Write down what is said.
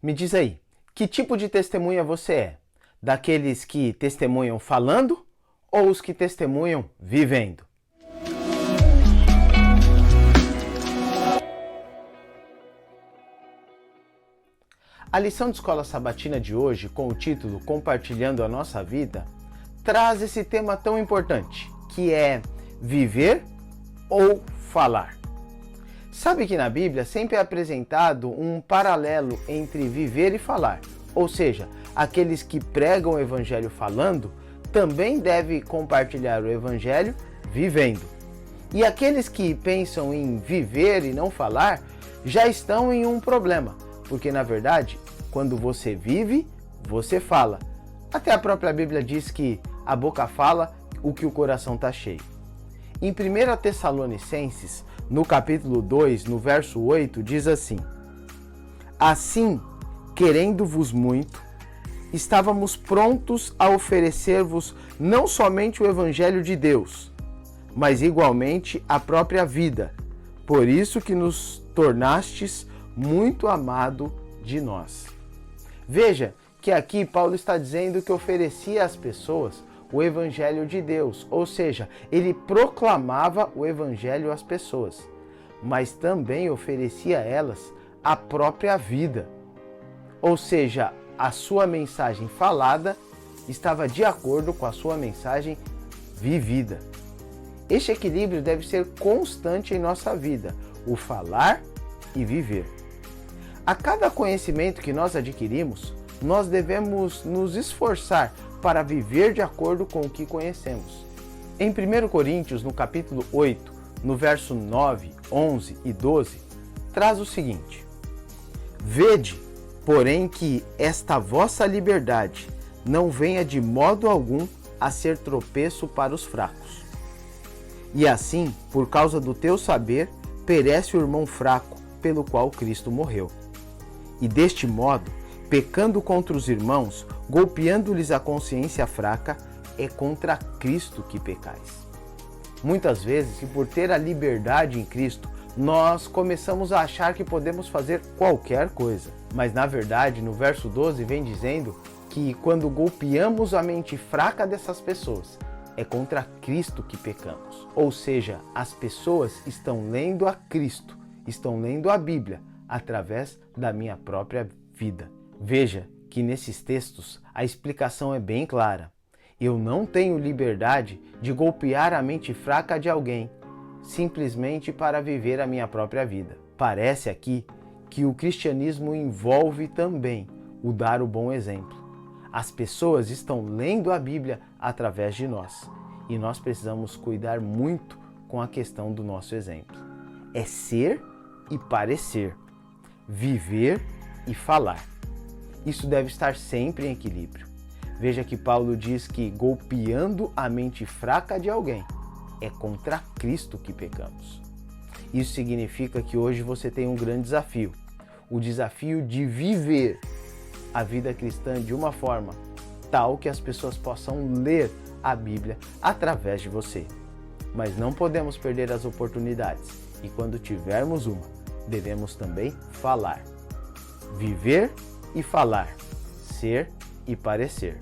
Me diz aí, que tipo de testemunha você é? Daqueles que testemunham falando ou os que testemunham vivendo? A lição de escola sabatina de hoje, com o título Compartilhando a Nossa Vida, traz esse tema tão importante, que é viver ou falar. Sabe que na Bíblia sempre é apresentado um paralelo entre viver e falar, ou seja, aqueles que pregam o Evangelho falando também devem compartilhar o Evangelho vivendo. E aqueles que pensam em viver e não falar já estão em um problema, porque na verdade, quando você vive, você fala. Até a própria Bíblia diz que a boca fala o que o coração está cheio. Em 1 Tessalonicenses, no capítulo 2, no verso 8, diz assim: Assim, querendo-vos muito, estávamos prontos a oferecer-vos não somente o Evangelho de Deus, mas igualmente a própria vida, por isso que nos tornastes muito amado de nós. Veja que aqui Paulo está dizendo que oferecia às pessoas o Evangelho de Deus, ou seja, ele proclamava o Evangelho às pessoas, mas também oferecia a elas a própria vida, ou seja, a sua mensagem falada estava de acordo com a sua mensagem vivida. Este equilíbrio deve ser constante em nossa vida, o falar e viver. A cada conhecimento que nós adquirimos, nós devemos nos esforçar para viver de acordo com o que conhecemos. Em 1 Coríntios, no capítulo 8, no verso 9, 11 e 12, traz o seguinte: Vede, porém, que esta vossa liberdade não venha de modo algum a ser tropeço para os fracos. E assim, por causa do teu saber, perece o irmão fraco, pelo qual Cristo morreu. E deste modo, pecando contra os irmãos, golpeando-lhes a consciência fraca, é contra Cristo que pecais. Muitas vezes, e por ter a liberdade em Cristo, nós começamos a achar que podemos fazer qualquer coisa. Mas na verdade, no verso 12 vem dizendo que quando golpeamos a mente fraca dessas pessoas, é contra Cristo que pecamos. Ou seja, as pessoas estão lendo a Cristo, estão lendo a Bíblia através da minha própria vida. Veja que nesses textos a explicação é bem clara. Eu não tenho liberdade de golpear a mente fraca de alguém, simplesmente para viver a minha própria vida. Parece aqui que o cristianismo envolve também o dar o bom exemplo. As pessoas estão lendo a Bíblia através de nós e nós precisamos cuidar muito com a questão do nosso exemplo. É ser e parecer, viver e falar. Isso deve estar sempre em equilíbrio. Veja que Paulo diz que golpeando a mente fraca de alguém, é contra Cristo que pecamos. Isso significa que hoje você tem um grande desafio, o desafio de viver a vida cristã de uma forma tal que as pessoas possam ler a Bíblia através de você. Mas não podemos perder as oportunidades e quando tivermos uma, devemos também falar. Viver e falar, ser e parecer.